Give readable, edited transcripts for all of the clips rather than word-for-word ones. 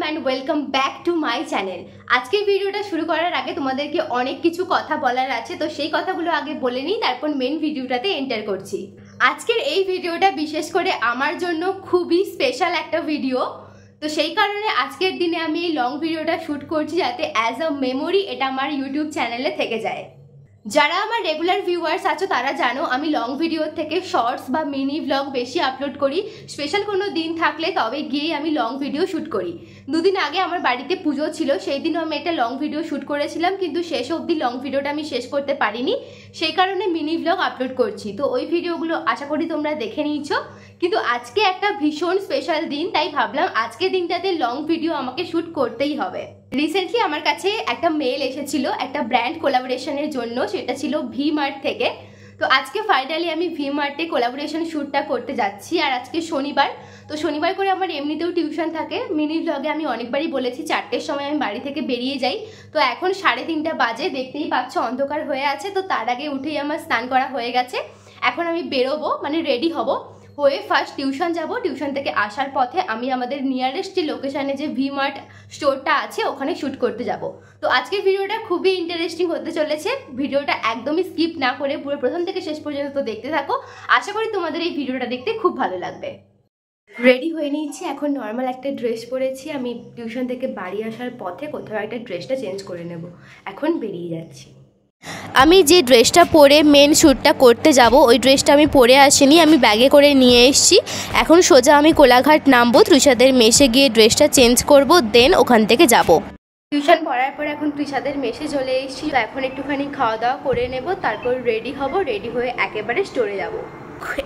And welcome back to my channel. আজকের ভিডিওটা শুরু করার আগে তোমাদেরকে অনেক কিছু কথা বলার আছে, তো সেই কথাগুলো আগে বলে নিই, তারপর মেন ভিডিওটাতে এন্টার করছি। আজকের এই ভিডিওটা বিশেষ করে আমার জন্য খুবই স্পেশাল একটা ভিডিও, তো সেই কারণে আজকের দিনে আমি এই লং ভিডিওটা শ্যুট করছি যাতে অ্যাজ আ মেমোরি এটা আমার ইউটিউব চ্যানেলে থেকে যায়। যারা আমার রেগুলার ভিউয়ার্স আছো তারা জানো আমি লং ভিডিও থেকে শর্টস বা মিনি ব্লগ বেশি আপলোড করি। স্পেশাল কোনো দিন থাকলে তবে গিয়েই আমি লং ভিডিও শ্যুট করি। দুদিন আগে আমার বাড়িতে পুজো ছিল, সেই দিনও আমি একটা লং ভিডিও শ্যুট করেছিলাম, কিন্তু শেষ অবধি লং ভিডিওটা আমি শেষ করতে পারিনি, সেই কারণে মিনি ব্লগ আপলোড করছি। তো ওই ভিডিওগুলো আশা করি তোমরা দেখে নিয়েছো, কিন্তু আজকে একটা ভীষণ স্পেশাল দিন, তাই ভাবলাম আজকের দিনটাতে লং ভিডিও আমাকে শ্যুট করতেই হবে। রিসেন্টলি আমার কাছে একটা মেল এসেছিল একটা ব্র্যান্ড কোলাবোরেশনের জন্য, সেটা ছিল ভি মার্ট থেকে। তো আজকে ফাইনালি আমি ভি মার্টে কোলাবোরেশন শ্যুটটা করতে যাচ্ছি। আর আজকে শনিবার, তো শনিবার করে আমার এমনিতেও টিউশন থাকে। মিনি ব্লগে আমি অনেকবারই বলেছি 4টের সময় আমি বাড়ি থেকে বেরিয়ে যাই, তো এখন 3:30 বাজে, দেখতেই পাচ্ছ অন্ধকার হয়ে আছে। তো তার আগে উঠেই আমার স্নান করা হয়ে গেছে। এখন আমি বেরোবো, মানে রেডি হব, হয়ে ফার্স্ট টিউশন যাব। টিউশন থেকে আসার পথে আমি আমাদের নিয়ারেস্ট যে লোকেশানে যে ভি মার্ট স্টোরটা আছে ওখানে শ্যুট করতে যাব। তো আজকের ভিডিওটা খুবই ইন্টারেস্টিং হতে চলেছে। ভিডিওটা একদমই স্কিপ না করে পুরো প্রথম থেকে শেষ পর্যন্ত দেখতে থাকো। আশা করি তোমাদের এই ভিডিওটা দেখতে খুব ভালো লাগবে। রেডি হয়ে নিয়েছি, এখন নর্মাল একটা ড্রেস পরেছি। আমি টিউশন থেকে বাড়ি আসার পথে কোথাও একটা ড্রেসটা চেঞ্জ করে নেব, এখন বেরিয়ে যাচ্ছি। আমি যে ড্রেসটা পরে মেন শ্যুটটা করতে যাব ওই ড্রেসটা আমি পরে আসিনি, আমি ব্যাগে করে নিয়ে এসেছি। এখন সোজা আমি কোলাঘাট নামবো, তৃষাদের মেসে গিয়ে ড্রেসটা চেঞ্জ করব, দেন ওখান থেকে যাব। টিউশন পড়ার পর এখন তৃষাদের মেসে চলে এসেছি। তো এখন একটুখানি খাওয়া দাওয়া করে নেব, তারপর রেডি হব। রেডি হয়ে একেবারে স্টোরে যাব।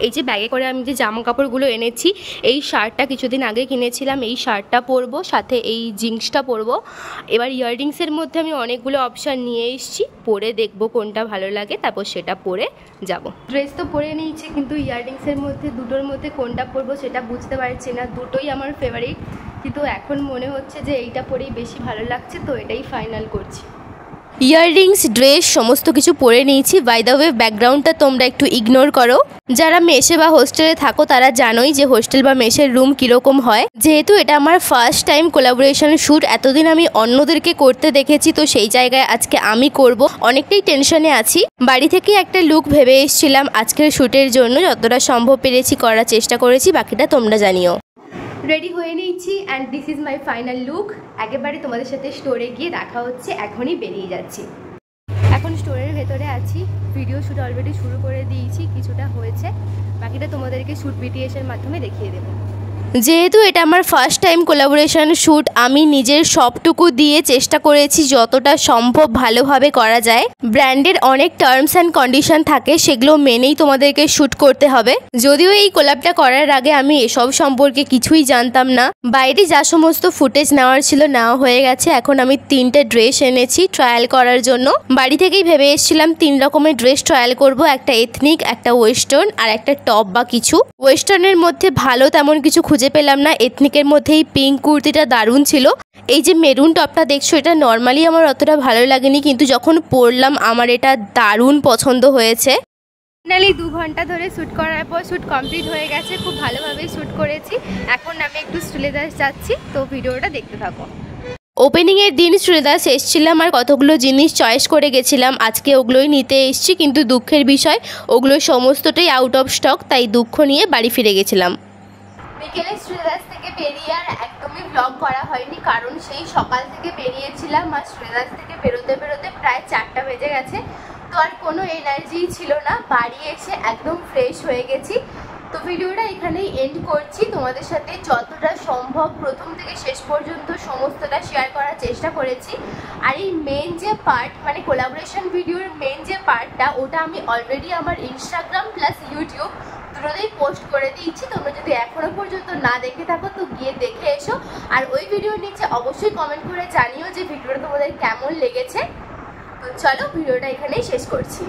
এই যে ব্যাগে করে আমি যে জামা কাপড়গুলো এনেছি, এই শার্টটা কিছুদিন আগে কিনেছিলাম, এই শার্টটা পরবো, সাথে এই জিন্সটা পরবো। এবার ইয়াররিংসের মধ্যে আমি অনেকগুলো অপশান নিয়ে এসেছি, পরে দেখবো কোনটা ভালো লাগে, তারপর সেটা পরে যাব। ড্রেস তো পরে নিয়েছি, কিন্তু ইয়াররিংসের মধ্যে দুটোর মধ্যে কোনটা পরবো সেটা বুঝতে পারছি না। দুটোই আমার ফেভারিট, কিন্তু এখন মনে হচ্ছে যে এইটা পরেই বেশি ভালো লাগছে, তো এটাই ফাইনাল করছি। ইয়াররিংস, ড্রেস সমস্ত কিছু পরে নিয়েছি। বাই দ্য ওয়ে ব্যাকগ্রাউন্ডটা তোমরা একটু ইগনোর করো। যারা মেসে বা হোস্টেলে থাকো তারা জানোই যে হোস্টেল বা মেসের রুম কীরকম হয়। যেহেতু এটা আমার ফার্স্ট টাইম কোলাবোরেশন শ্যুট, এতদিন আমি অন্যদেরকে করতে দেখেছি, তো সেই জায়গায় আজকে আমি করব। অনেকটাই টেনশনে আছি। বাড়ি থেকে একটা লুক ভেবে এসেছিলাম আজকের শ্যুটের জন্য, যতটা সম্ভব পেরেছি করার চেষ্টা করেছি, বাকিটা তোমরা জানিও। রেডি হয়ে নিয়েছি and this is my final look. একেবারে তোমাদের সাথে স্টোরে গিয়ে দেখা হচ্ছে, এখনই বেরিয়ে যাচ্ছি। এখন স্টোরের ভেতরে আছি, ভিডিও শ্যুট অলরেডি শুরু করে দিয়েছি, কিছুটা হয়েছে, বাকিটা তোমাদেরকে শ্যুট বিটিএসের মাধ্যমে দেখিয়ে দেবো। যেহেতু এটা আমার ফার্স্ট টাইম কোলাবোরেশন শ্যুট, আমি নিজের সবটুকু দিয়ে চেষ্টা করেছি যতটা সম্ভব ভালোভাবে করা যায়। ব্র্যান্ডের অনেক টার্মস অ্যান্ড কন্ডিশন থাকে, সেগুলো মেনেই তোমাদেরকে শ্যুট করতে হবে। যদিও এই কোলাবটা করার আগে আমি এসব সম্পর্কে কিছুই জানতাম না। বাইরে যা সমস্ত ফুটেজ নেওয়ার ছিল নেওয়া হয়ে গেছে। এখন আমি 3টে ড্রেস এনেছি ট্রায়াল করার জন্য। বাড়ি থেকেই ভেবে এসেছিলাম 3 রকমের ড্রেস ট্রায়াল করব, একটা এথনিক, একটা ওয়েস্টার্ন আর একটা টপ বা কিছু। ওয়েস্টার্নের মধ্যে ভালো তেমন কিছু খুঁজে পেলাম না, এথনিকের মধ্যে এই পিঙ্ক কুর্তিটা দারুণ ছিল। এই যে মেরুন টপটা দেখছো, এটা নর্মালি আমার অতটা ভালো লাগেনি, কিন্তু যখন পরলাম আমার এটা দারুণ পছন্দ হয়েছে। ফাইনালি 2 ঘন্টা ধরে শ্যুট করার পর শ্যুট কমপ্লিট হয়ে গেছে, খুব ভালোভাবেই শ্যুট করেছি। এখন আমি একটু শ্রীলেদার্স যাচ্ছি, তো ভিডিওটা দেখতে থাকো। ওপেনিংয়ের দিন শ্রীলেদার্স এসেছিলাম আর কতগুলো জিনিস চয়েস করে গেছিলাম, আজকে ওগুলোই নিতে এসেছি, কিন্তু দুঃখের বিষয় ওগুলো সমস্তটাই আউট অফ স্টক, তাই দুঃখ নিয়ে বাড়ি ফিরে গেছিলাম। বিকেলে শ্রীলেদার্স থেকে বেরিয়ে আর একদমই ব্লগ করা হয়নি, কারণ সেই সকাল থেকে বেরিয়েছিলাম আর শ্রীলেদার্স থেকে বেরোতে বেরোতে প্রায় 4টা বেজে গেছে। তো আর কোনো এনার্জি ছিল না, বাড়ি এসে একদম ফ্রেশ হয়ে গেছি। তো ভিডিওটা এখানেই এন্ড করছি। তোমাদের সাথে যতটা সম্ভব প্রথম থেকে শেষ পর্যন্ত সমস্তটা শেয়ার করার চেষ্টা করেছি। আর এই মেন যে পার্ট, মানে কোলাবোরেশন ভিডিওর মেন যে পার্টটা, ওটা আমি অলরেডি আমার ইনস্টাগ্রাম প্লাস ইউটিউব দুটোতেই পোস্ট করে দিয়েছি। তোমরা যদি এখনো পর্যন্ত না দেখে থাকো তো গিয়ে দেখে এসো। আর ওই ভিডিওর নিচে অবশ্যই কমেন্ট করে জানিও যে ভিডিওটা তোমাদের কেমন লেগেছে। তো চলো ভিডিওটা এখানেই শেষ করছি।